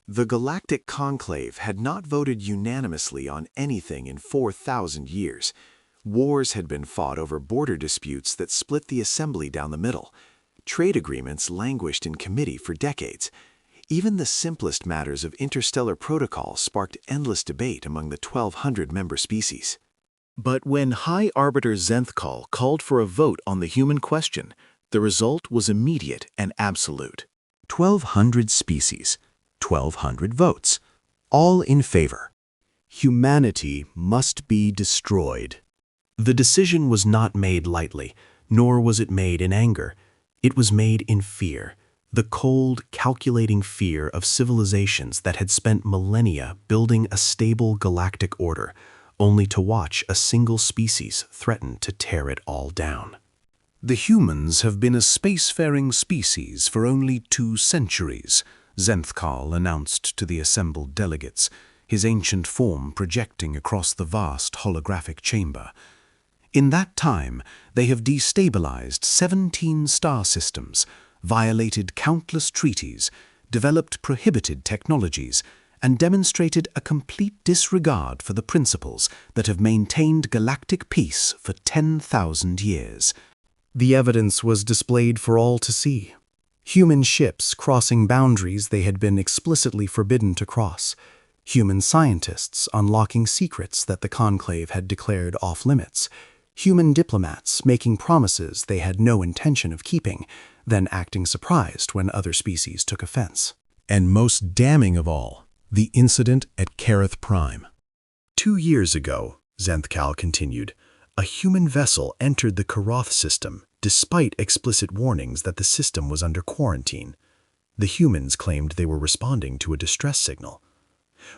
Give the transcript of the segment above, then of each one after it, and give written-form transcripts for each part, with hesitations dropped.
The Galactic Conclave had not voted unanimously on anything in 4,000 years. Wars had been fought over border disputes that split the assembly down the middle. Trade agreements languished in committee for decades. Even the simplest matters of interstellar protocol sparked endless debate among the 1,200 member species. But when High Arbiter Zenthkal called for a vote on the human question, the result was immediate and absolute. 1,200 species, 1,200 votes, all in favor. Humanity must be destroyed. The decision was not made lightly, nor was it made in anger. It was made in fear, the cold, calculating fear of civilizations that had spent millennia building a stable galactic order, only to watch a single species threaten to tear it all down. The humans have been a spacefaring species for only 2 centuries, Zenthkal announced to the assembled delegates, his ancient form projecting across the vast holographic chamber. In that time, they have destabilized 17 star systems, violated countless treaties, developed prohibited technologies, and demonstrated a complete disregard for the principles that have maintained galactic peace for 10,000 years. The evidence was displayed for all to see. Human ships crossing boundaries they had been explicitly forbidden to cross. Human scientists unlocking secrets that the Conclave had declared off-limits. Human diplomats making promises they had no intention of keeping, then acting surprised when other species took offense. And most damning of all, the incident at Kareth Prime. 2 years ago, Zenthkal continued, a human vessel entered the Karoth system, despite explicit warnings that the system was under quarantine. The humans claimed they were responding to a distress signal.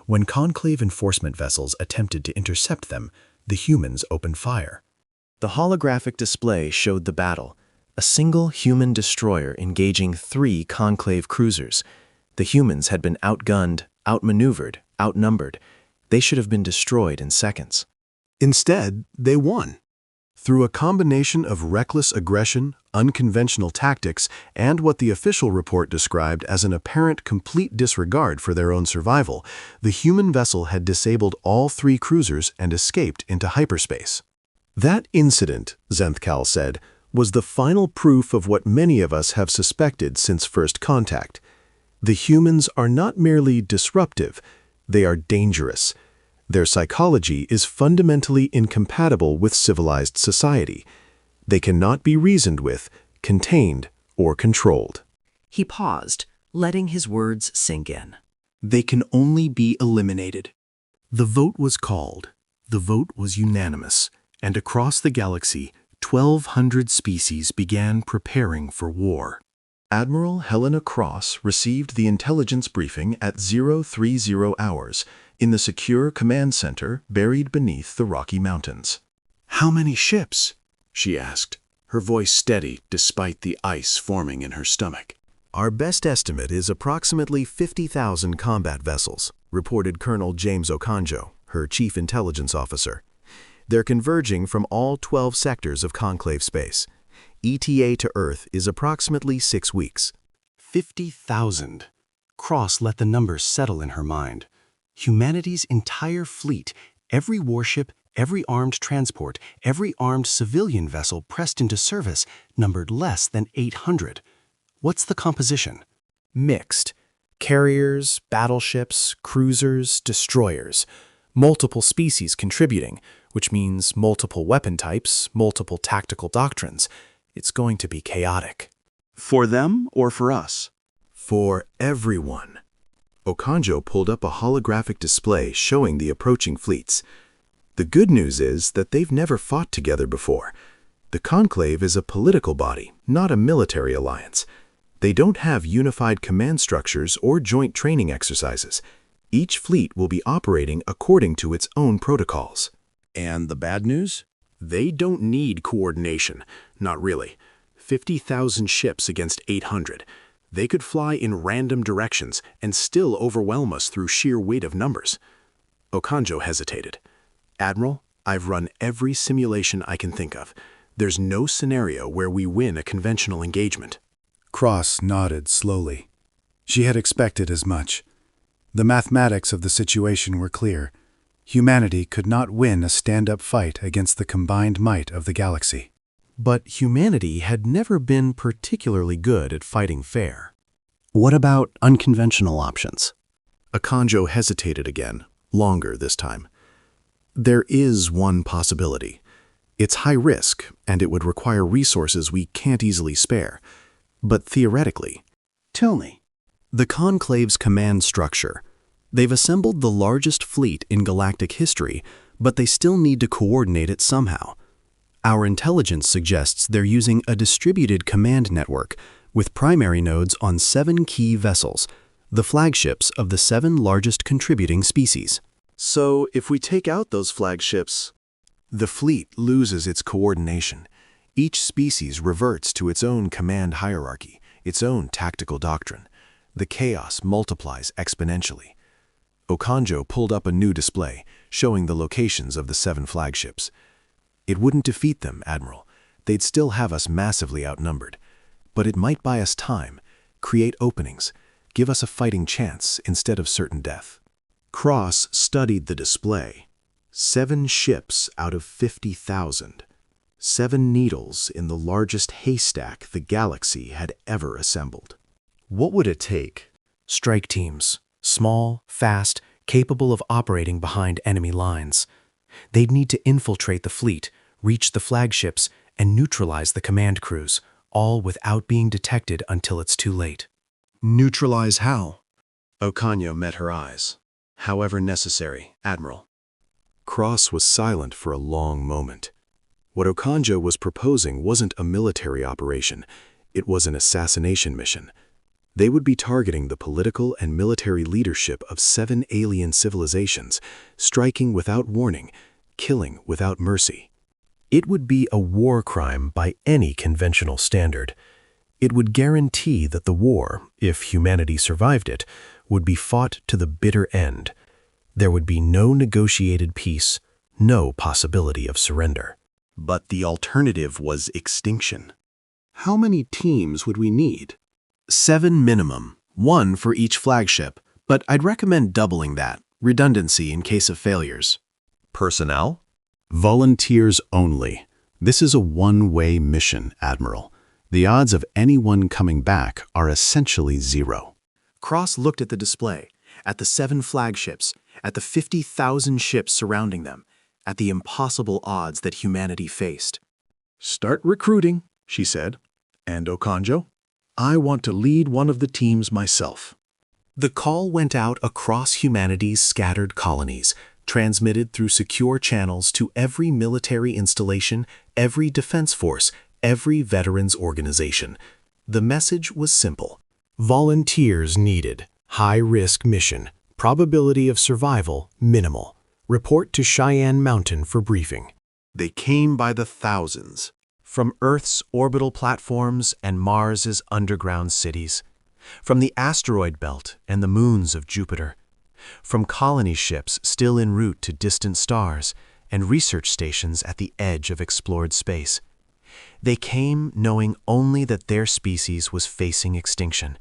When Conclave enforcement vessels attempted to intercept them, the humans opened fire. The holographic display showed the battle, a single human destroyer engaging 3 Conclave cruisers. The humans had been outgunned, outmaneuvered, outnumbered. They should have been destroyed in seconds. Instead, they won. Through a combination of reckless aggression, unconventional tactics, and what the official report described as an apparent complete disregard for their own survival, the human vessel had disabled all 3 cruisers and escaped into hyperspace. That incident, Zenthkal said, was the final proof of what many of us have suspected since first contact. The humans are not merely disruptive, they are dangerous. Their psychology is fundamentally incompatible with civilized society. They cannot be reasoned with, contained, or controlled. He paused, letting his words sink in. They can only be eliminated. The vote was called. The vote was unanimous, and across the galaxy, 1,200 species began preparing for war. Admiral Helena Cross received the intelligence briefing at 030 hours in the secure command center buried beneath the Rocky Mountains. "How many ships?" she asked, her voice steady despite the ice forming in her stomach. "Our best estimate is approximately 50,000 combat vessels," reported Colonel James Okonjo, her chief intelligence officer. "They're converging from all 12 sectors of Conclave space. ETA to Earth is approximately 6 weeks. 50,000. Cross let the numbers settle in her mind. Humanity's entire fleet, every warship, every armed transport, every armed civilian vessel pressed into service numbered less than 800. What's the composition? Mixed. Carriers, battleships, cruisers, destroyers. Multiple species contributing, which means multiple weapon types, multiple tactical doctrines. It's going to be chaotic. For them or for us? For everyone. Okonjo pulled up a holographic display showing the approaching fleets. The good news is that they've never fought together before. The Conclave is a political body, not a military alliance. They don't have unified command structures or joint training exercises. Each fleet will be operating according to its own protocols. And the bad news? They don't need coordination. Not really. 50,000 ships against 800. They could fly in random directions and still overwhelm us through sheer weight of numbers. Okonjo hesitated. "Admiral, I've run every simulation I can think of. There's no scenario where we win a conventional engagement." Cross nodded slowly. She had expected as much. The mathematics of the situation were clear. Humanity could not win a stand-up fight against the combined might of the galaxy. But humanity had never been particularly good at fighting fair. What about unconventional options? Akanjo hesitated again, longer this time. There is one possibility. It's high risk, and it would require resources we can't easily spare. But theoretically, Tell me. The Conclave's command structure. They've assembled the largest fleet in galactic history, but they still need to coordinate it somehow. Our intelligence suggests they're using a distributed command network with primary nodes on 7 key vessels, the flagships of the 7 largest contributing species. so if we take out those flagships, the fleet loses its coordination. Each species reverts to its own command hierarchy, its own tactical doctrine. The chaos multiplies exponentially. Akanjo pulled up a new display, showing the locations of the 7 flagships. It wouldn't defeat them, Admiral. They'd still have us massively outnumbered. But it might buy us time, create openings, give us a fighting chance instead of certain death. Cross studied the display. 7 ships out of 50,000. 7 needles in the largest haystack the galaxy had ever assembled. What would it take? Strike teams. Small, fast, capable of operating behind enemy lines. They'd need to infiltrate the fleet, reach the flagships, and neutralize the command crews, all without being detected until it's too late. Neutralize how? Okanjo met her eyes. However necessary, Admiral. Cross was silent for a long moment. What Okanjo was proposing wasn't a military operation, it was an assassination mission. They would be targeting the political and military leadership of 7 alien civilizations, striking without warning, killing without mercy. It would be a war crime by any conventional standard. It would guarantee that the war, if humanity survived it, would be fought to the bitter end. There would be no negotiated peace, no possibility of surrender. But the alternative was extinction. How many teams would we need? 7 minimum, 1 for each flagship, but I'd recommend doubling that, redundancy in case of failures. Personnel? Volunteers only. This is a one-way mission, Admiral. The odds of anyone coming back are essentially 0. Cross looked at the display, at the 7 flagships, at the 50,000 ships surrounding them, at the impossible odds that humanity faced. Start recruiting, she said. And Okanjo, I want to lead one of the teams myself. The call went out across humanity's scattered colonies, transmitted through secure channels to every military installation, every defense force, every veterans organization. The message was simple. Volunteers needed. High-risk mission. Probability of survival minimal. Report to Cheyenne Mountain for briefing. They came by the thousands, from Earth's orbital platforms and Mars's underground cities, from the asteroid belt and the moons of Jupiter, from colony ships still en route to distant stars and research stations at the edge of explored space. They came knowing only that their species was facing extinction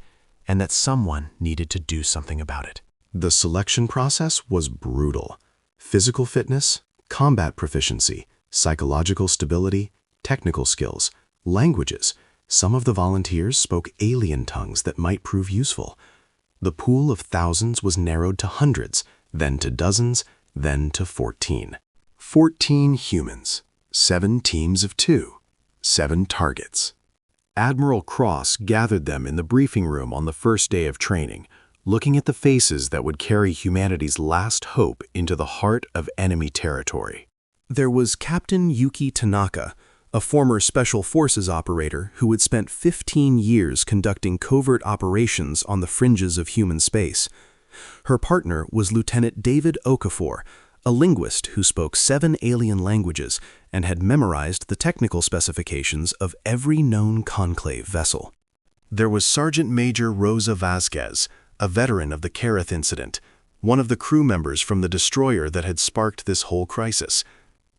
and that someone needed to do something about it. The selection process was brutal. Physical fitness, combat proficiency, psychological stability, technical skills, languages. Some of the volunteers spoke alien tongues that might prove useful. The pool of thousands was narrowed to hundreds, then to dozens, then to 14. 14 humans, 7 teams of 2, 7 targets. Admiral Cross gathered them in the briefing room on the first day of training, looking at the faces that would carry humanity's last hope into the heart of enemy territory. There was Captain Yuki Tanaka, a former Special Forces operator who had spent 15 years conducting covert operations on the fringes of human space. Her partner was Lieutenant David Okafor, a linguist who spoke 7 alien languages and had memorized the technical specifications of every known conclave vessel. There was Sergeant Major Rosa Vasquez, a veteran of the Kareth incident, one of the crew members from the destroyer that had sparked this whole crisis.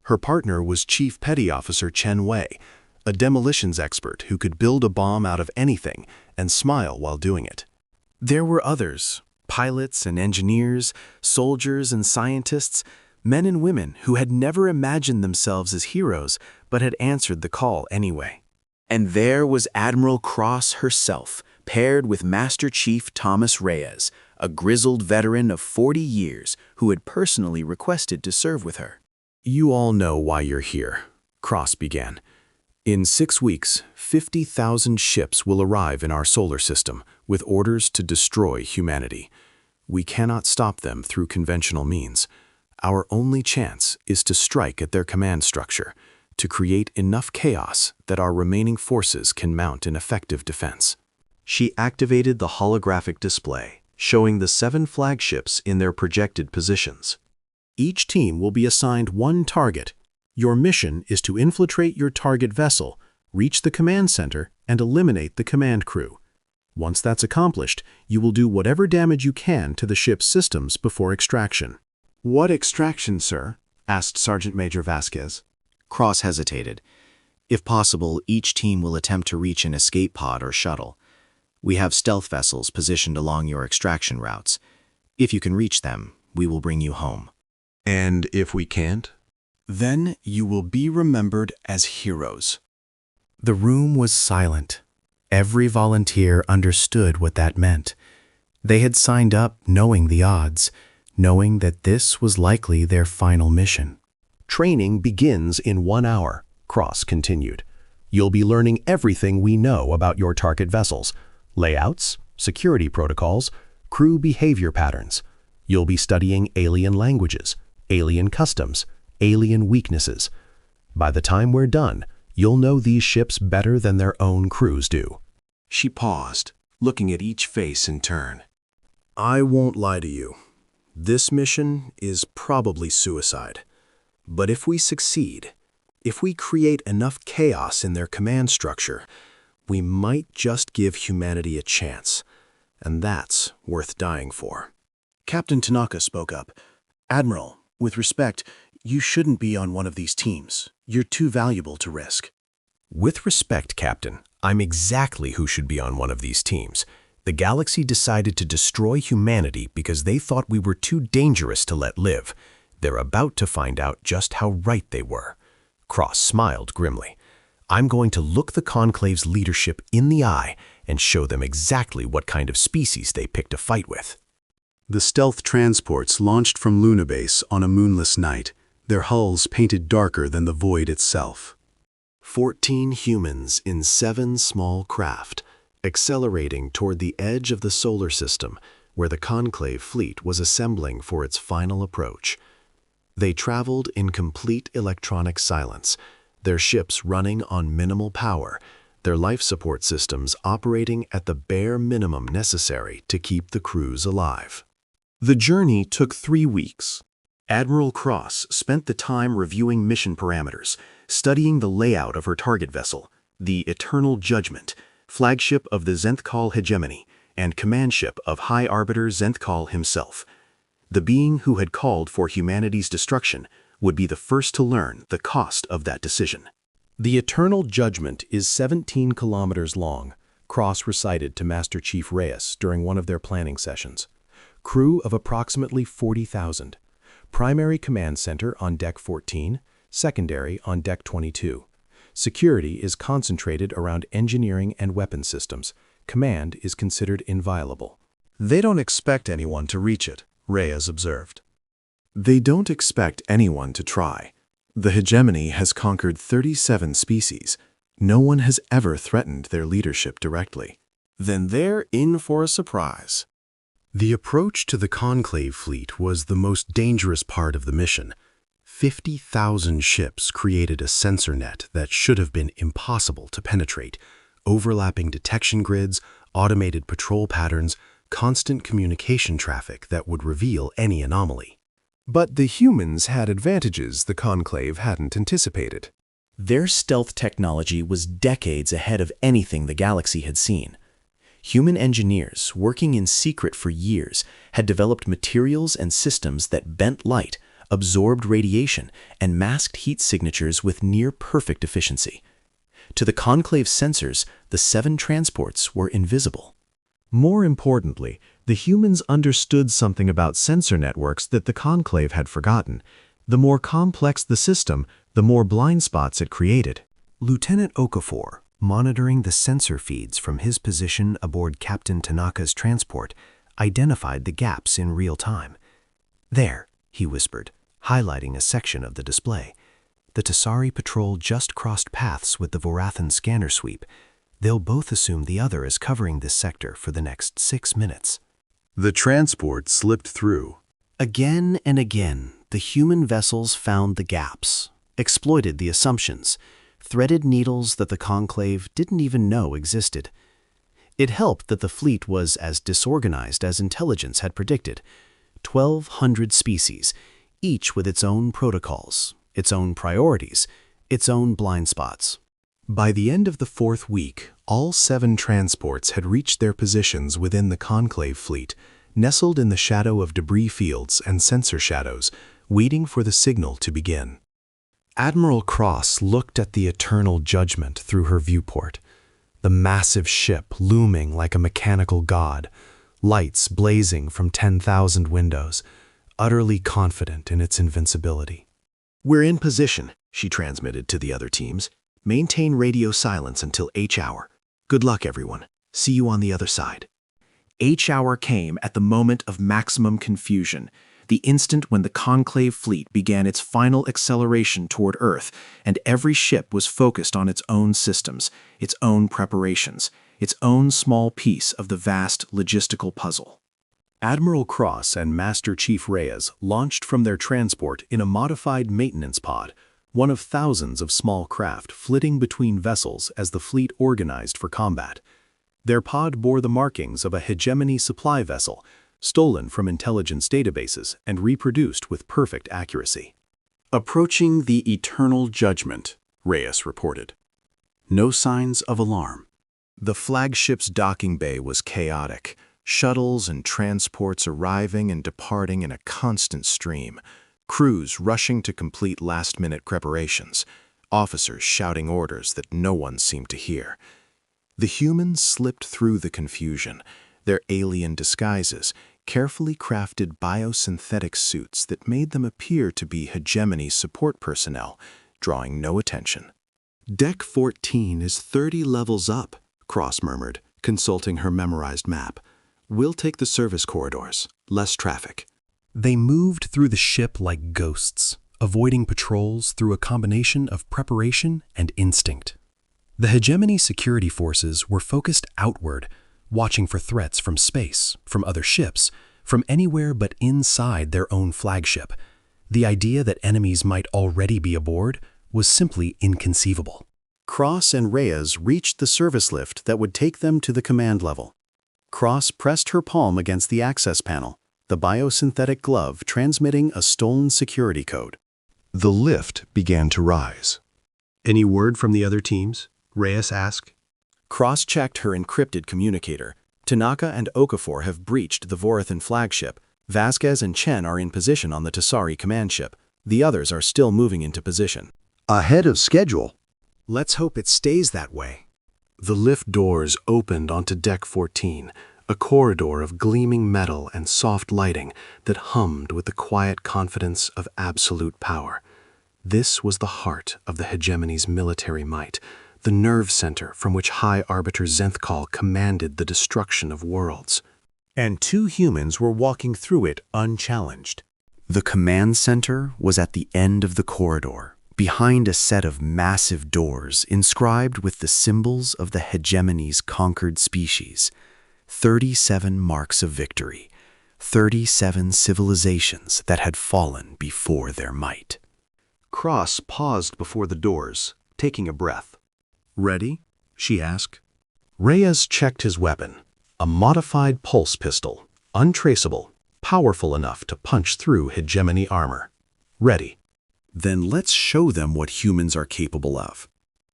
Her partner was Chief Petty Officer Chen Wei, a demolitions expert who could build a bomb out of anything and smile while doing it. There were others, Pilots and engineers, soldiers and scientists, men and women who had never imagined themselves as heroes but had answered the call anyway. And there was Admiral Cross herself, paired with Master Chief Thomas Reyes, a grizzled veteran of 40 years who had personally requested to serve with her. "You all know why you're here," Cross began. "In 6 weeks, 50,000 ships will arrive in our solar system with orders to destroy humanity. We cannot stop them through conventional means. Our only chance is to strike at their command structure, to create enough chaos that our remaining forces can mount an effective defense." She activated the holographic display, showing the 7 flagships in their projected positions. Each team will be assigned one target. Your mission is to infiltrate your target vessel, reach the command center, and eliminate the command crew. Once that's accomplished, you will do whatever damage you can to the ship's systems before extraction. What extraction, sir? Asked Sergeant Major Vasquez. Cross hesitated. If possible, each team will attempt to reach an escape pod or shuttle. We have stealth vessels positioned along your extraction routes. If you can reach them, we will bring you home. And if we can't? Then you will be remembered as heroes. The room was silent. Every volunteer understood what that meant. They had signed up knowing the odds, knowing that this was likely their final mission. Training begins in 1 hour, Cross continued. You'll be learning everything we know about your target vessels, layouts, security protocols, crew behavior patterns. You'll be studying alien languages, alien customs, alien weaknesses. By the time we're done, you'll know these ships better than their own crews do. She paused, looking at each face in turn. I won't lie to you. This mission is probably suicide. But if we succeed, if we create enough chaos in their command structure, we might just give humanity a chance. And that's worth dying for. Captain Tanaka spoke up. Admiral, with respect, you shouldn't be on one of these teams. You're too valuable to risk. With respect, Captain, I'm exactly who should be on one of these teams. The galaxy decided to destroy humanity because they thought we were too dangerous to let live. They're about to find out just how right they were. Cross smiled grimly. I'm going to look the Conclave's leadership in the eye and show them exactly what kind of species they picked a fight with. The stealth transports launched from Luna Base on a moonless night, their hulls painted darker than the void itself. 14 humans in 7 small craft, accelerating toward the edge of the solar system where the Conclave fleet was assembling for its final approach. They traveled in complete electronic silence, their ships running on minimal power, their life support systems operating at the bare minimum necessary to keep the crews alive. The journey took 3 weeks. Admiral Cross spent the time reviewing mission parameters, studying the layout of her target vessel, the Eternal Judgment, flagship of the Zenthkal hegemony, and command ship of High Arbiter Zenthkal himself. The being who had called for humanity's destruction would be the first to learn the cost of that decision. The Eternal Judgment is 17 kilometers long, Cross recited to Master Chief Reyes during one of their planning sessions. Crew of approximately 40,000. Primary command center on Deck 14, secondary on Deck 22. Security is concentrated around engineering and weapon systems. Command is considered inviolable. They don't expect anyone to reach it, Reyes observed. They don't expect anyone to try. The hegemony has conquered 37 species. No one has ever threatened their leadership directly. Then they're in for a surprise. The approach to the Conclave fleet was the most dangerous part of the mission. 50,000 ships created a sensor net that should have been impossible to penetrate. Overlapping detection grids, automated patrol patterns, constant communication traffic that would reveal any anomaly. But the humans had advantages the Conclave hadn't anticipated. Their stealth technology was decades ahead of anything the galaxy had seen. Human engineers, working in secret for years, had developed materials and systems that bent light, absorbed radiation, and masked heat signatures with near-perfect efficiency. To the Conclave's sensors, the 7 transports were invisible. More importantly, The humans understood something about sensor networks that the Conclave had forgotten. The more complex the system, the more blind spots it created. Lieutenant Okafor, monitoring the sensor feeds from his position aboard Captain Tanaka's transport, identified the gaps in real time. "There," he whispered, highlighting a section of the display. "The Tasari patrol just crossed paths with the Vorathan scanner sweep. They'll both assume the other is covering this sector for the next 6 minutes." The transport slipped through. Again and again, the human vessels found the gaps, exploited the assumptions, threaded needles that the Conclave didn't even know existed. It helped that the fleet was as disorganized as intelligence had predicted. 1,200 species, each with its own protocols, its own priorities, its own blind spots. By the end of the 4th week, all 7 transports had reached their positions within the Conclave fleet, nestled in the shadow of debris fields and sensor shadows, waiting for the signal to begin. Admiral Cross looked at the eternal judgment through her viewport, the massive ship looming like a mechanical god, lights blazing from 10,000 windows, utterly confident in its invincibility. "We're in position," she transmitted to the other teams. "Maintain radio silence until H-hour. Good luck, everyone. See you on the other side." H-hour came at the moment of maximum confusion, the instant when the Conclave fleet began its final acceleration toward Earth, and every ship was focused on its own systems, its own preparations, its own small piece of the vast logistical puzzle. Admiral Cross and Master Chief Reyes launched from their transport in a modified maintenance pod, one of thousands of small craft flitting between vessels as the fleet organized for combat. Their pod bore the markings of a hegemony supply vessel, stolen from intelligence databases and reproduced with perfect accuracy. Approaching the eternal judgment, Reyes reported. No signs of alarm. The flagship's docking bay was chaotic, shuttles and transports arriving and departing in a constant stream, crews rushing to complete last-minute preparations, officers shouting orders that no one seemed to hear. The humans slipped through the confusion, their alien disguises, carefully crafted biosynthetic suits that made them appear to be hegemony support personnel, drawing no attention. "Deck 14 is 30 levels up," Cross murmured, consulting her memorized map. "We'll take the service corridors, less traffic." They moved through the ship like ghosts, avoiding patrols through a combination of preparation and instinct. The hegemony security forces were focused outward, watching for threats from space, from other ships, from anywhere but inside their own flagship. The idea that enemies might already be aboard was simply inconceivable. Cross and Reyes reached the service lift that would take them to the command level. Cross pressed her palm against the access panel, the biosynthetic glove transmitting a stolen security code. The lift began to rise. "Any word from the other teams?" Reyes asked. Cross checked her encrypted communicator. Tanaka and Okafor have breached the Vorathan flagship. Vasquez and Chen are in position on the Tasari command ship. The others are still moving into position. "Ahead of schedule." "Let's hope it stays that way." The lift doors opened onto Deck 14, a corridor of gleaming metal and soft lighting that hummed with the quiet confidence of absolute power. This was the heart of the hegemony's military might, the nerve center from which High Arbiter Zenthkal commanded the destruction of worlds. And 2 humans were walking through it unchallenged. The command center was at the end of the corridor, behind a set of massive doors inscribed with the symbols of the hegemony's conquered species. 37 marks of victory, 37 civilizations that had fallen before their might. Cross paused before the doors, taking a breath. "Ready?" she asked. Reyes checked his weapon, a modified pulse pistol, untraceable, powerful enough to punch through hegemony armor. "Ready." "Then let's show them what humans are capable of."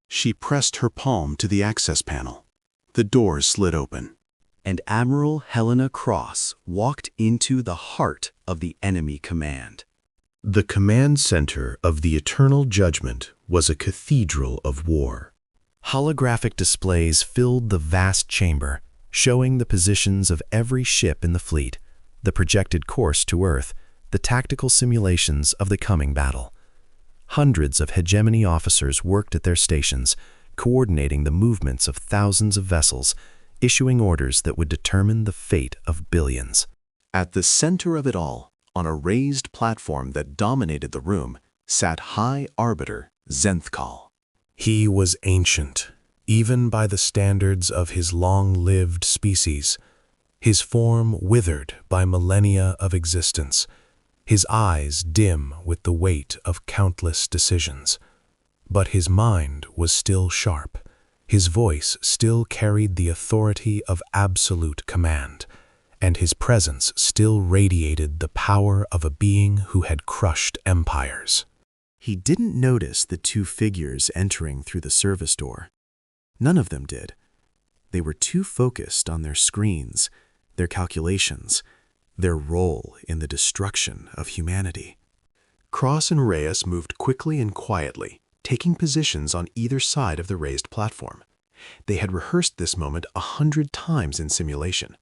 She pressed her palm to the access panel. The doors slid open, and Admiral Helena Cross walked into the heart of the enemy command. The command center of the Eternal Judgment was a cathedral of war. Holographic displays filled the vast chamber, showing the positions of every ship in the fleet, the projected course to Earth, the tactical simulations of the coming battle. Hundreds of hegemony officers worked at their stations, coordinating the movements of thousands of vessels, issuing orders that would determine the fate of billions. At the center of it all, on a raised platform that dominated the room, sat High Arbiter Zenthkal. He was ancient, even by the standards of his long-lived species, his form withered by millennia of existence, his eyes dim with the weight of countless decisions. But his mind was still sharp, his voice still carried the authority of absolute command, and his presence still radiated the power of a being who had crushed empires. He didn't notice the two figures entering through the service door. None of them did. They were too focused on their screens, their calculations, their role in the destruction of humanity. Cross and Reyes moved quickly and quietly, taking positions on either side of the raised platform. They had rehearsed this moment 100 times in simulation.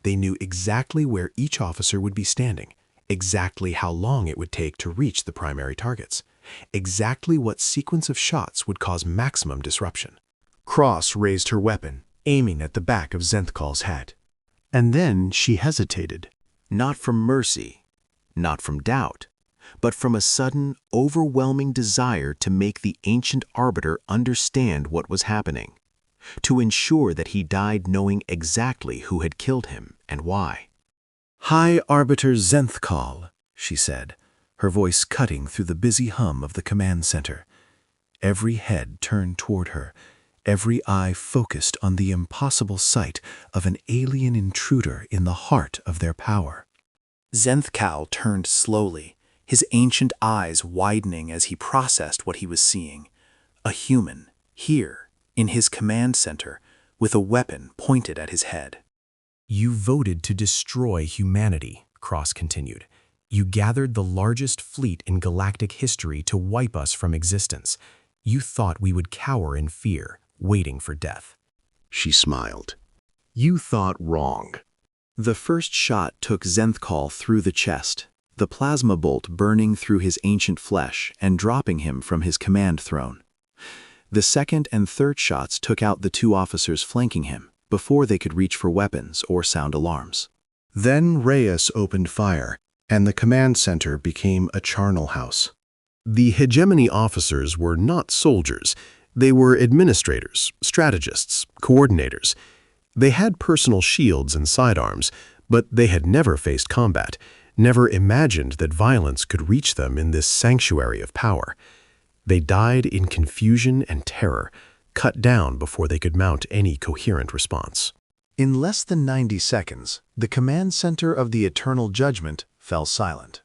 They knew exactly where each officer would be standing, exactly how long it would take to reach the primary targets, exactly what sequence of shots would cause maximum disruption. Cross raised her weapon, aiming at the back of Zenthkal's head. And then she hesitated. Not from mercy, not from doubt, but from a sudden, overwhelming desire to make the ancient arbiter understand what was happening, to ensure that he died knowing exactly who had killed him and why. High Arbiter Zenthkal, she said, her voice cutting through the busy hum of the command center. Every head turned toward her, every eye focused on the impossible sight of an alien intruder in the heart of their power. Zenthkal turned slowly, his ancient eyes widening as he processed what he was seeing. A human, here, in his command center, with a weapon pointed at his head. You voted to destroy humanity, Cross continued. You gathered the largest fleet in galactic history to wipe us from existence. You thought we would cower in fear, waiting for death. She smiled. You thought wrong. The first shot took Zenthkal through the chest, the plasma bolt burning through his ancient flesh and dropping him from his command throne. The second and third shots took out the two officers flanking him before they could reach for weapons or sound alarms. Then Reyes opened fire, and the command center became a charnel house. The hegemony officers were not soldiers. They were administrators, strategists, coordinators. They had personal shields and sidearms, but they had never faced combat, never imagined that violence could reach them in this sanctuary of power. They died in confusion and terror, cut down before they could mount any coherent response. In less than 90 seconds, the command center of the Eternal Judgment fell silent.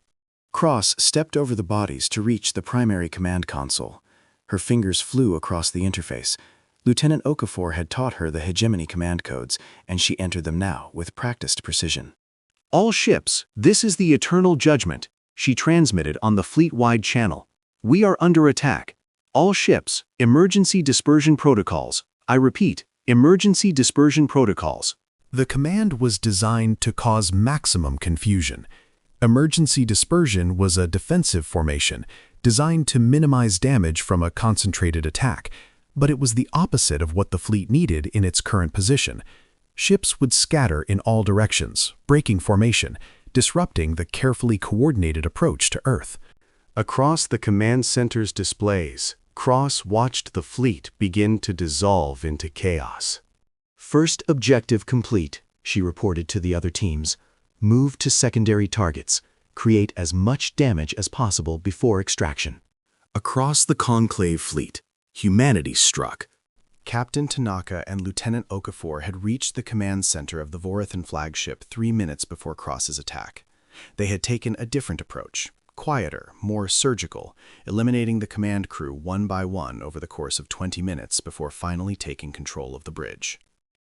Cross stepped over the bodies to reach the primary command console. Her fingers flew across the interface. Lieutenant Okafor had taught her the hegemony command codes, and she entered them now with practiced precision. All ships, this is the Eternal Judgment, she transmitted on the fleet-wide channel. We are under attack. All ships, emergency dispersion protocols. I repeat, emergency dispersion protocols. The command was designed to cause maximum confusion. Emergency dispersion was a defensive formation designed to minimize damage from a concentrated attack, but it was the opposite of what the fleet needed in its current position. Ships would scatter in all directions, breaking formation, disrupting the carefully coordinated approach to Earth. Across the command center's displays, Cross watched the fleet begin to dissolve into chaos. First objective complete, she reported to the other teams. Move to secondary targets. Create as much damage as possible before extraction. Across the Conclave fleet, humanity struck. Captain Tanaka and Lieutenant Okafor had reached the command center of the Vorathan flagship 3 minutes before Cross's attack. They had taken a different approach, quieter, more surgical, eliminating the command crew one by one over the course of 20 minutes before finally taking control of the bridge.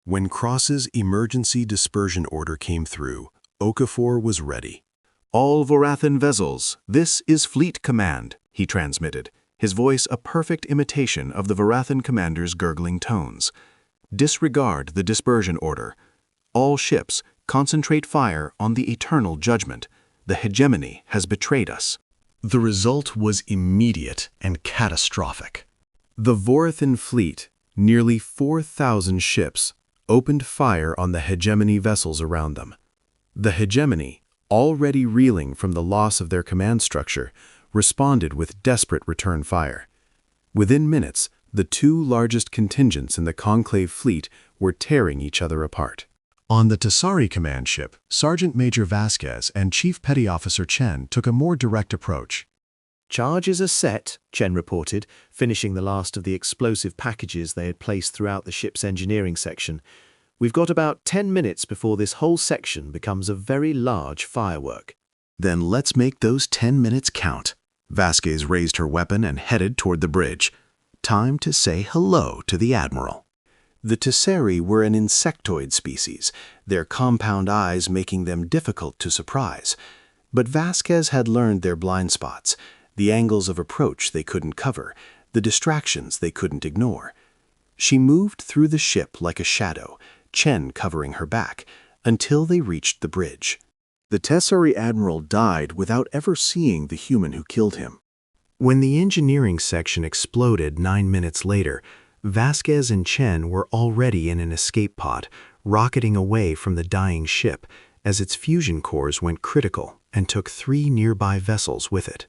When Cross's emergency dispersion order came through, Okafor was ready. All Vorathan vessels, this is Fleet Command, he transmitted, his voice a perfect imitation of the Vorathan commander's gurgling tones. Disregard the dispersion order. All ships, concentrate fire on the eternal judgment. The hegemony has betrayed us." The result was immediate and catastrophic. The Vorathan fleet, nearly 4,000 ships, opened fire on the hegemony vessels around them. The hegemony, already reeling from the loss of their command structure, responded with desperate return fire. Within minutes, the two largest contingents in the Conclave fleet were tearing each other apart. On the Tessari command ship, Sergeant Major Vasquez and Chief Petty Officer Chen took a more direct approach. "Charges are set," Chen reported, finishing the last of the explosive packages they had placed throughout the ship's engineering section. "We've got about 10 minutes before this whole section becomes a very large firework." "Then let's make those 10 minutes count." Vasquez raised her weapon and headed toward the bridge. Time to say hello to the admiral. The Tessari were an insectoid species, their compound eyes making them difficult to surprise. But Vasquez had learned their blind spots, the angles of approach they couldn't cover, the distractions they couldn't ignore. She moved through the ship like a shadow, Chen covering her back, until they reached the bridge. The Tessari admiral died without ever seeing the human who killed him. When the engineering section exploded 9 minutes later, Vasquez and Chen were already in an escape pod, rocketing away from the dying ship as its fusion cores went critical and took 3 nearby vessels with it.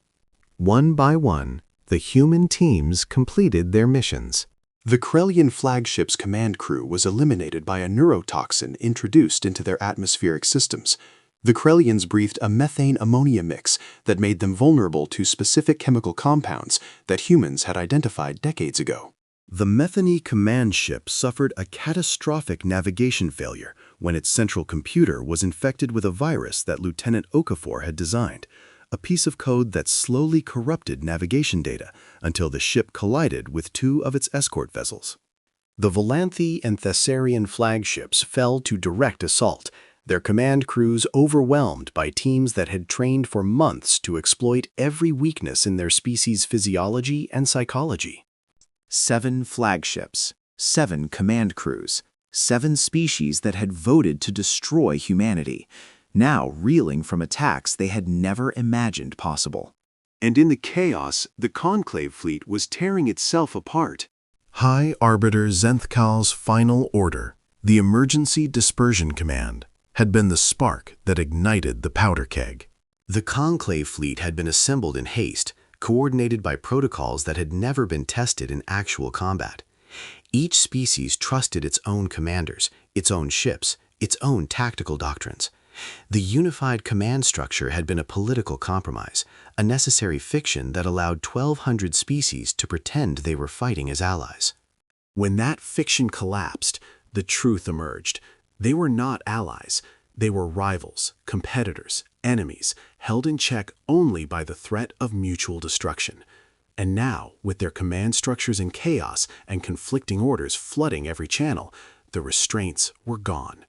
One by one, the human teams completed their missions. The Krellian flagship's command crew was eliminated by a neurotoxin introduced into their atmospheric systems. The Krellians breathed a methane-ammonia mix that made them vulnerable to specific chemical compounds that humans had identified decades ago. The Methany command ship suffered a catastrophic navigation failure when its central computer was infected with a virus that Lieutenant Okafor had designed, a piece of code that slowly corrupted navigation data until the ship collided with 2 of its escort vessels. The Volanthi and Thessarian flagships fell to direct assault, their command crews overwhelmed by teams that had trained for months to exploit every weakness in their species' physiology and psychology. 7 flagships, 7 command crews, 7 species that had voted to destroy humanity, now reeling from attacks they had never imagined possible. And in the chaos, the Conclave fleet was tearing itself apart. High Arbiter Zenthkal's final order, the Emergency Dispersion Command, had been the spark that ignited the powder keg. The Conclave fleet had been assembled in haste, coordinated by protocols that had never been tested in actual combat. Each species trusted its own commanders, its own ships, its own tactical doctrines. The unified command structure had been a political compromise, a necessary fiction that allowed 1,200 species to pretend they were fighting as allies. When that fiction collapsed, the truth emerged. They were not allies. They were rivals, competitors, enemies, held in check only by the threat of mutual destruction. And now, with their command structures in chaos and conflicting orders flooding every channel, the restraints were gone.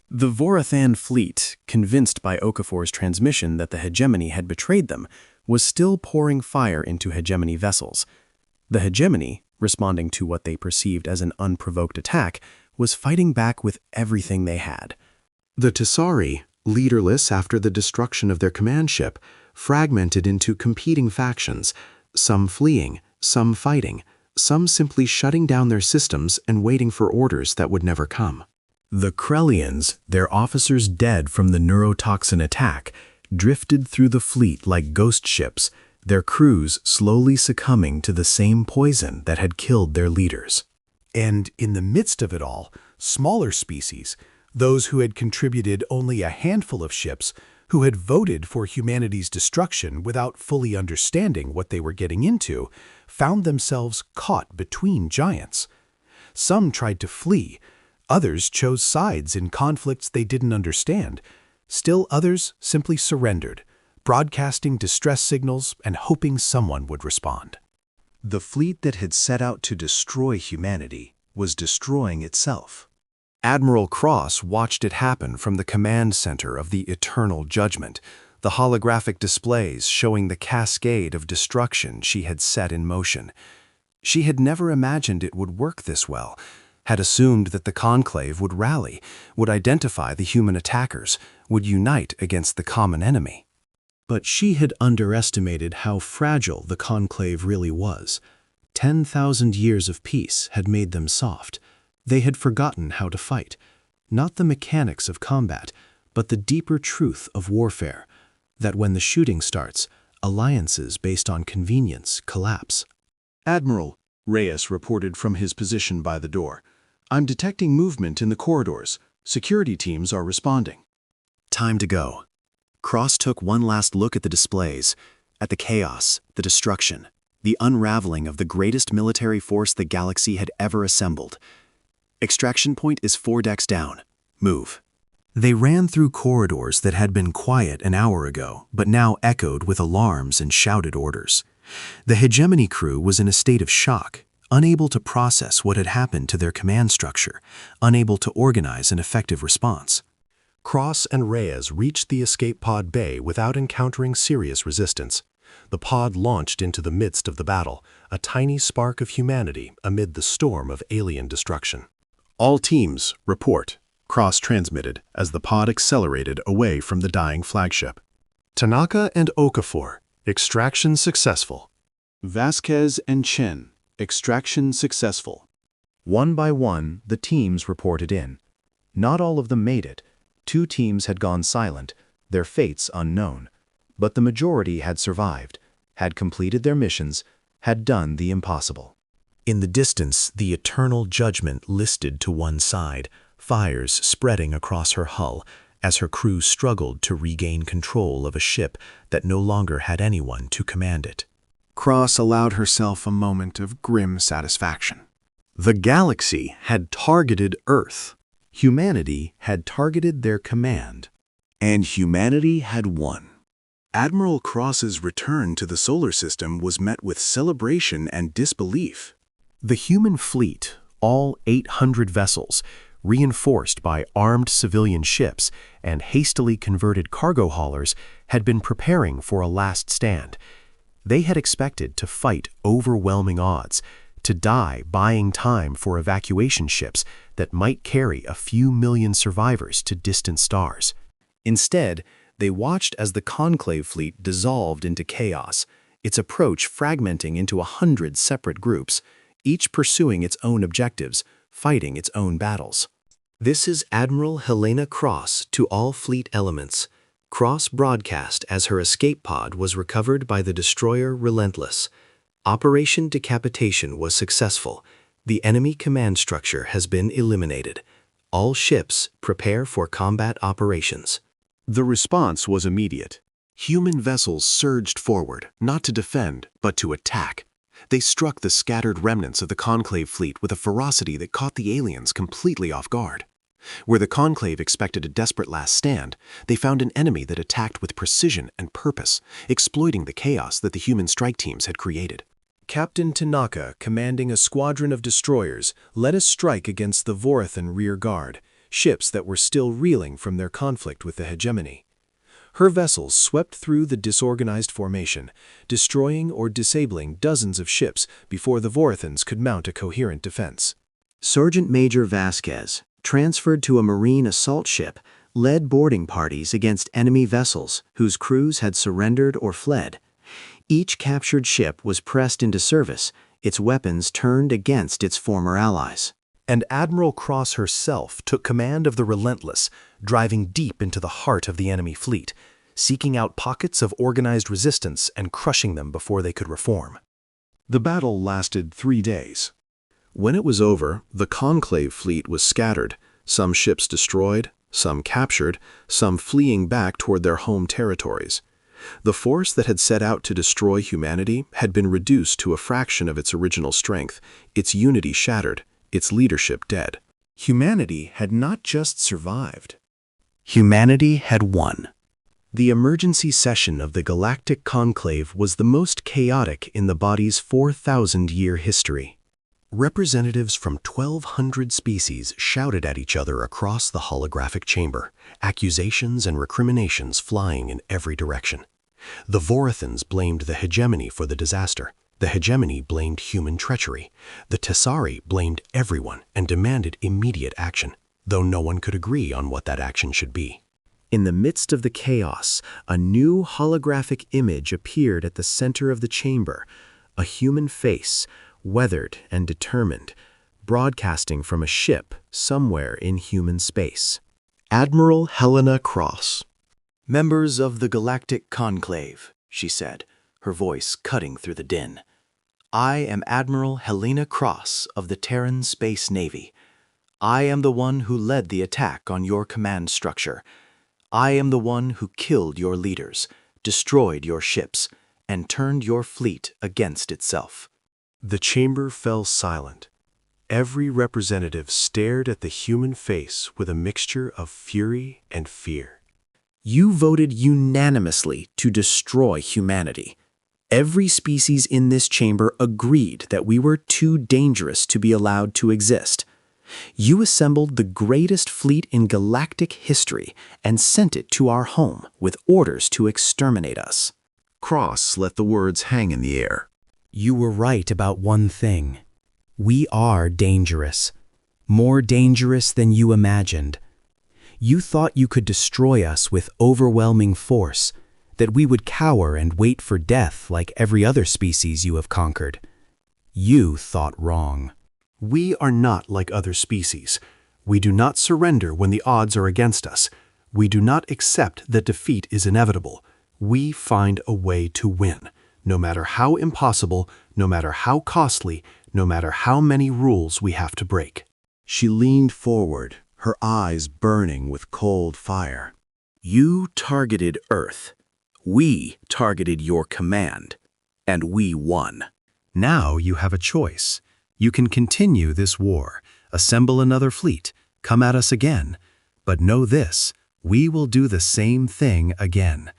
The Vorathan fleet, convinced by Okafor's transmission that the hegemony had betrayed them, was still pouring fire into hegemony vessels. The hegemony, responding to what they perceived as an unprovoked attack, was fighting back with everything they had. The Tessari, leaderless after the destruction of their command ship, fragmented into competing factions, some fleeing, some fighting, some simply shutting down their systems and waiting for orders that would never come. The Krellians, their officers dead from the neurotoxin attack, drifted through the fleet like ghost ships, their crews slowly succumbing to the same poison that had killed their leaders. And in the midst of it all, smaller species, those who had contributed only a handful of ships, who had voted for humanity's destruction without fully understanding what they were getting into, found themselves caught between giants. Some tried to flee, others chose sides in conflicts they didn't understand. Still others simply surrendered, broadcasting distress signals and hoping someone would respond. The fleet that had set out to destroy humanity was destroying itself. Admiral Cross watched it happen from the command center of the Eternal Judgment, the holographic displays showing the cascade of destruction she had set in motion. She had never imagined it would work this well. had assumed that the conclave would rally, would identify the human attackers, would unite against the common enemy. But she had underestimated how fragile the conclave really was. 10,000 years of peace had made them soft. They had forgotten how to fight, not the mechanics of combat, but the deeper truth of warfare, that when the shooting starts, alliances based on convenience collapse. Admiral, Reyes reported from his position by the door. I'm detecting movement in the corridors. Security teams are responding. Time to go. Cross took one last look at the displays, at the chaos, the destruction, the unraveling of the greatest military force the galaxy had ever assembled. Extraction point is 4 decks down. Move. They ran through corridors that had been quiet an hour ago, but now echoed with alarms and shouted orders. The hegemony crew was in a state of shock, unable to process what had happened to their command structure, unable to organize an effective response. Cross and Reyes reached the escape pod bay without encountering serious resistance. The pod launched into the midst of the battle, a tiny spark of humanity amid the storm of alien destruction. All teams, report, Cross transmitted as the pod accelerated away from the dying flagship. Tanaka and Okafor, extraction successful. Vasquez and Chen, extraction successful. One by one, the teams reported in. Not all of them made it. 2 teams had gone silent, their fates unknown. But the majority had survived, had completed their missions, had done the impossible. In the distance, the eternal judgment listed to one side, fires spreading across her hull as her crew struggled to regain control of a ship that no longer had anyone to command it. Cross allowed herself a moment of grim satisfaction. The galaxy had targeted Earth. Humanity had targeted their command. And humanity had won. Admiral Cross's return to the solar system was met with celebration and disbelief. The human fleet, all 800 vessels, reinforced by armed civilian ships and hastily converted cargo haulers, had been preparing for a last stand. They had expected to fight overwhelming odds, to die buying time for evacuation ships that might carry a few million survivors to distant stars. Instead, they watched as the conclave fleet dissolved into chaos, its approach fragmenting into 100 separate groups, each pursuing its own objectives, fighting its own battles. This is Admiral Helena Cross to all fleet elements. Cross broadcast as her escape pod was recovered by the destroyer Relentless. Operation Decapitation was successful. The enemy command structure has been eliminated. All ships prepare for combat operations. The response was immediate. Human vessels surged forward, not to defend, but to attack. They struck the scattered remnants of the Conclave fleet with a ferocity that caught the aliens completely off guard. Where the Conclave expected a desperate last stand, they found an enemy that attacked with precision and purpose, exploiting the chaos that the human strike teams had created. Captain Tanaka, commanding a squadron of destroyers, led a strike against the Vorathan rear guard, ships that were still reeling from their conflict with the hegemony. Her vessels swept through the disorganized formation, destroying or disabling dozens of ships before the Vorathans could mount a coherent defense. Sergeant Major Vasquez, transferred to a Marine assault ship, led boarding parties against enemy vessels whose crews had surrendered or fled. Each captured ship was pressed into service, its weapons turned against its former allies. And Admiral Cross herself took command of the Relentless, driving deep into the heart of the enemy fleet, seeking out pockets of organized resistance and crushing them before they could reform. The battle lasted 3 days. When it was over, the Conclave fleet was scattered, some ships destroyed, some captured, some fleeing back toward their home territories. The force that had set out to destroy humanity had been reduced to a fraction of its original strength, its unity shattered, its leadership dead. Humanity had not just survived. Humanity had won. The emergency session of the Galactic Conclave was the most chaotic in the body's 4,000-year history. Representatives from 1,200 species shouted at each other across the holographic chamber, accusations and recriminations flying in every direction. The Vorathans blamed the hegemony for the disaster. The hegemony blamed human treachery. The Tessari blamed everyone and demanded immediate action, though no one could agree on what that action should be. In the midst of the chaos, a new holographic image appeared at the center of the chamber, a human face, weathered and determined, broadcasting from a ship somewhere in human space. Admiral Helena Cross. "Members of the Galactic Conclave," she said, her voice cutting through the din. "I am Admiral Helena Cross of the Terran Space Navy. I am the one who led the attack on your command structure. I am the one who killed your leaders, destroyed your ships, and turned your fleet against itself." The chamber fell silent. Every representative stared at the human face with a mixture of fury and fear. You voted unanimously to destroy humanity. Every species in this chamber agreed that we were too dangerous to be allowed to exist. You assembled the greatest fleet in galactic history and sent it to our home with orders to exterminate us. Cross let the words hang in the air. You were right about one thing. We are dangerous. More dangerous than you imagined. You thought you could destroy us with overwhelming force, that we would cower and wait for death like every other species you have conquered. You thought wrong. We are not like other species. We do not surrender when the odds are against us. We do not accept that defeat is inevitable. We find a way to win, no matter how impossible, no matter how costly, no matter how many rules we have to break. She leaned forward, her eyes burning with cold fire. You targeted Earth. We targeted your command, and we won. Now you have a choice. You can continue this war, assemble another fleet, come at us again. But know this, we will do the same thing again.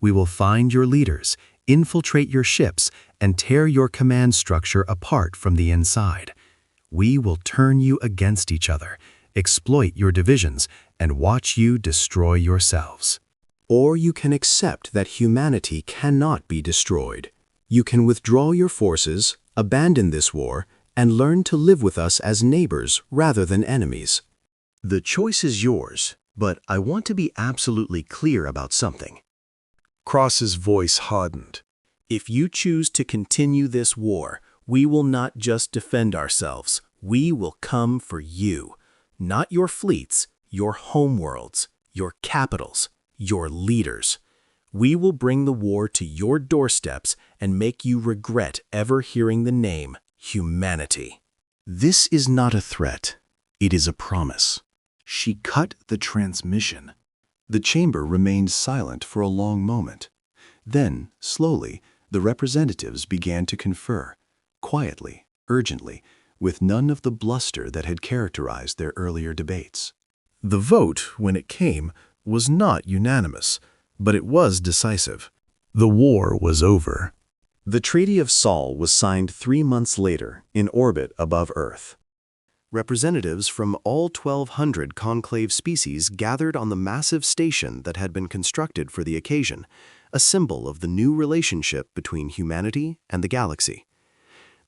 We will find your leaders, infiltrate your ships, and tear your command structure apart from the inside. We will turn you against each other, exploit your divisions, and watch you destroy yourselves. Or you can accept that humanity cannot be destroyed. You can withdraw your forces, abandon this war, and learn to live with us as neighbors rather than enemies. The choice is yours, but I want to be absolutely clear about something. Cross's voice hardened. If you choose to continue this war, we will not just defend ourselves. We will come for you. Not your fleets, your homeworlds, your capitals, your leaders. We will bring the war to your doorsteps and make you regret ever hearing the name humanity. This is not a threat. It is a promise. She cut the transmission. The chamber remained silent for a long moment. Then, slowly, the representatives began to confer, quietly, urgently, with none of the bluster that had characterized their earlier debates. The vote, when it came, was not unanimous, but it was decisive. The war was over. The Treaty of Sol was signed 3 months later, in orbit above Earth. Representatives from all 1,200 conclave species gathered on the massive station that had been constructed for the occasion, a symbol of the new relationship between humanity and the galaxy.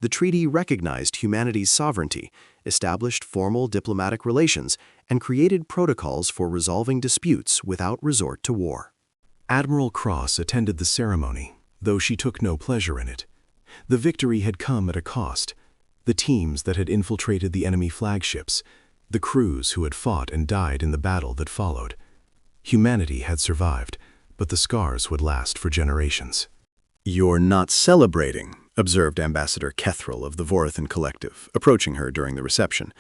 The treaty recognized humanity's sovereignty, established formal diplomatic relations, and created protocols for resolving disputes without resort to war. Admiral Cross attended the ceremony, though she took no pleasure in it. The victory had come at a cost. The teams that had infiltrated the enemy flagships, the crews who had fought and died in the battle that followed. Humanity had survived, but the scars would last for generations. "You're not celebrating," observed Ambassador Kethril of the Vorathan Collective, approaching her during the reception.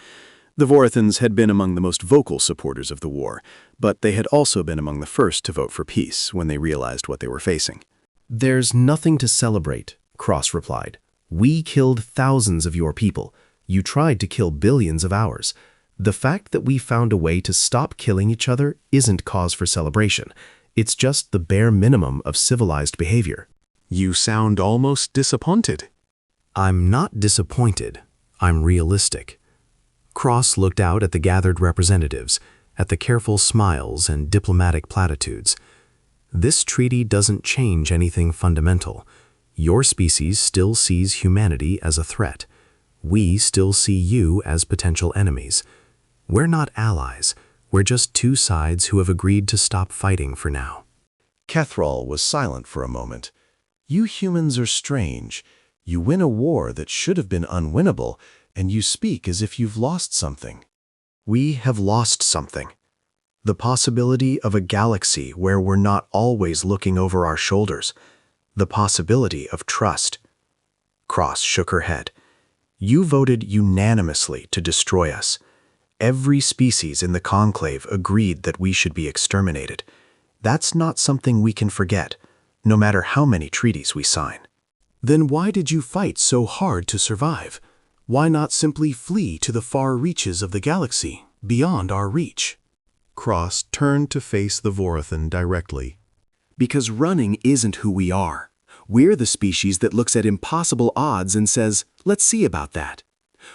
The Vorathans had been among the most vocal supporters of the war, but they had also been among the first to vote for peace when they realized what they were facing. "There's nothing to celebrate," Cross replied. "We killed thousands of your people. You tried to kill billions of ours. The fact that we found a way to stop killing each other isn't cause for celebration. It's just the bare minimum of civilized behavior." You sound almost disappointed. I'm not disappointed. I'm realistic. Cross looked out at the gathered representatives, at the careful smiles and diplomatic platitudes. This treaty doesn't change anything fundamental. Your species still sees humanity as a threat. We still see you as potential enemies. We're not allies. We're just two sides who have agreed to stop fighting for now." Kethral was silent for a moment. "You humans are strange. You win a war that should have been unwinnable, and you speak as if you've lost something." We have lost something. The possibility of a galaxy where we're not always looking over our shoulders. The possibility of trust. Cross shook her head. "You voted unanimously to destroy us. Every species in the Conclave agreed that we should be exterminated. That's not something we can forget, no matter how many treaties we sign." Then why did you fight so hard to survive? Why not simply flee to the far reaches of the galaxy, beyond our reach? Cross turned to face the Vorathan directly. Because running isn't who we are. We're the species that looks at impossible odds and says, let's see about that.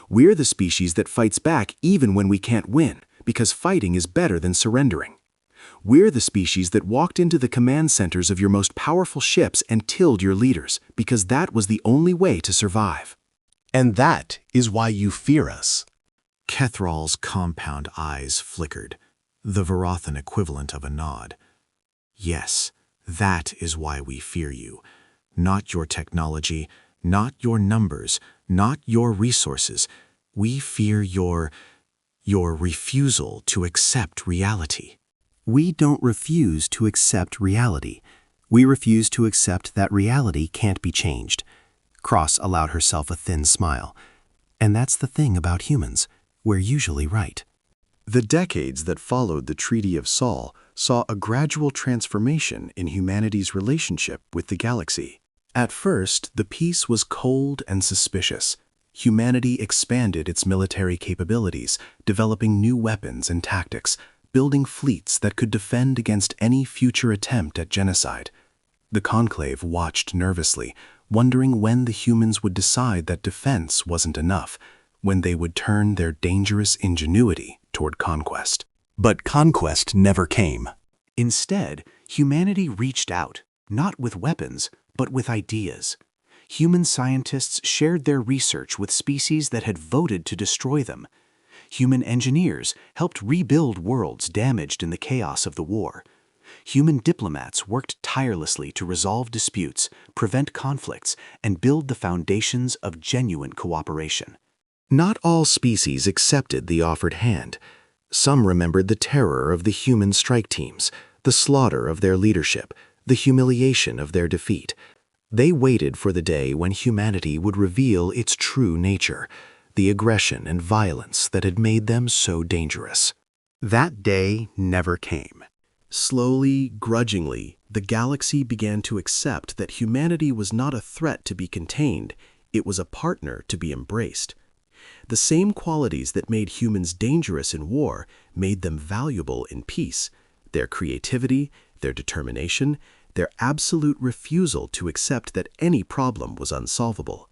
We're the species that fights back even when we can't win, because fighting is better than surrendering. We're the species that walked into the command centers of your most powerful ships and killed your leaders, because that was the only way to survive. And that is why you fear us. Kethral's compound eyes flickered, the Vorathan equivalent of a nod. "Yes, that is why we fear you. Not your technology, not your numbers, not your resources. We fear your refusal to accept reality." We don't refuse to accept reality. We refuse to accept that reality can't be changed. Cross allowed herself a thin smile. And that's the thing about humans. We're usually right. The decades that followed the Treaty of Sol saw a gradual transformation in humanity's relationship with the galaxy. At first, the peace was cold and suspicious. Humanity expanded its military capabilities, developing new weapons and tactics, building fleets that could defend against any future attempt at genocide. The Conclave watched nervously, wondering when the humans would decide that defense wasn't enough, when they would turn their dangerous ingenuity toward conquest. But conquest never came. Instead, humanity reached out, not with weapons, but with ideas. Human scientists shared their research with species that had voted to destroy them. Human engineers helped rebuild worlds damaged in the chaos of the war. Human diplomats worked tirelessly to resolve disputes, prevent conflicts, and build the foundations of genuine cooperation. Not all species accepted the offered hand. Some remembered the terror of the human strike teams, the slaughter of their leadership, the humiliation of their defeat. They waited for the day when humanity would reveal its true nature, the aggression and violence that had made them so dangerous. That day never came. Slowly, grudgingly, the galaxy began to accept that humanity was not a threat to be contained, it was a partner to be embraced. The same qualities that made humans dangerous in war made them valuable in peace: their creativity, their determination, their absolute refusal to accept that any problem was unsolvable.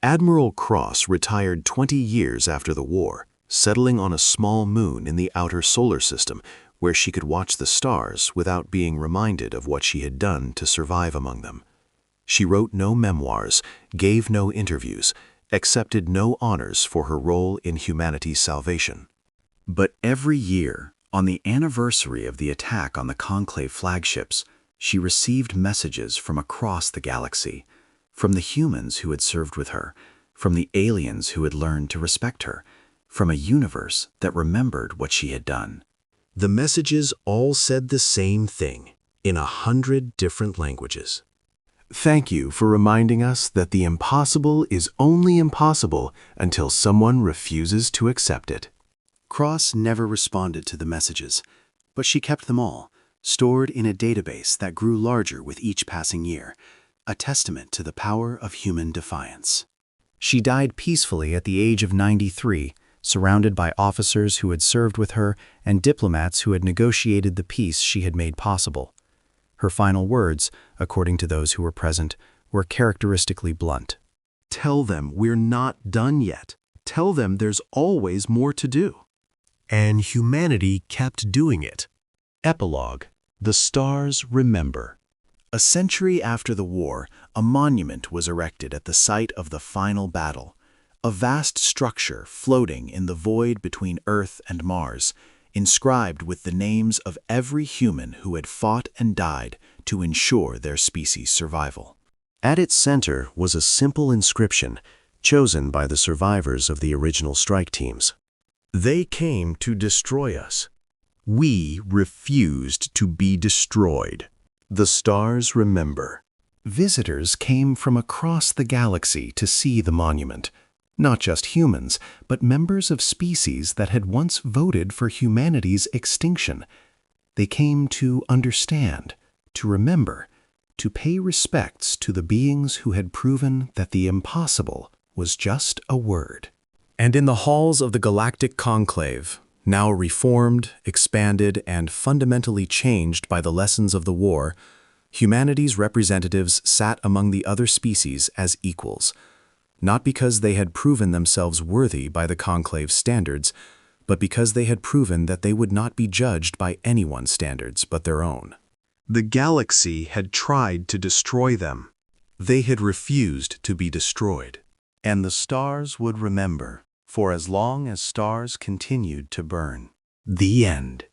Admiral Cross retired 20 years after the war, settling on a small moon in the outer solar system where she could watch the stars without being reminded of what she had done to survive among them. She wrote no memoirs, gave no interviews, accepted no honors for her role in humanity's salvation. But every year, on the anniversary of the attack on the Conclave flagships, she received messages from across the galaxy, from the humans who had served with her, from the aliens who had learned to respect her, from a universe that remembered what she had done. The messages all said the same thing, in 100 different languages. Thank you for reminding us that the impossible is only impossible until someone refuses to accept it. Cross never responded to the messages, but she kept them all, stored in a database that grew larger with each passing year, a testament to the power of human defiance. She died peacefully at the age of 93, surrounded by officers who had served with her and diplomats who had negotiated the peace she had made possible. Her final words, according to those who were present, were characteristically blunt. Tell them we're not done yet. Tell them there's always more to do. And humanity kept doing it. Epilogue: The Stars Remember. A century after the war, a monument was erected at the site of the final battle, a vast structure floating in the void between Earth and Mars, inscribed with the names of every human who had fought and died to ensure their species' survival. At its center was a simple inscription chosen by the survivors of the original strike teams. They came to destroy us. We refused to be destroyed. The stars remember. Visitors came from across the galaxy to see the monument. Not just humans, but members of species that had once voted for humanity's extinction. They came to understand, to remember, to pay respects to the beings who had proven that the impossible was just a word. And in the halls of the Galactic Conclave, now reformed, expanded, and fundamentally changed by the lessons of the war, humanity's representatives sat among the other species as equals, not because they had proven themselves worthy by the Conclave's standards, but because they had proven that they would not be judged by anyone's standards but their own. The galaxy had tried to destroy them. They had refused to be destroyed. And the stars would remember, for as long as stars continued to burn. The end.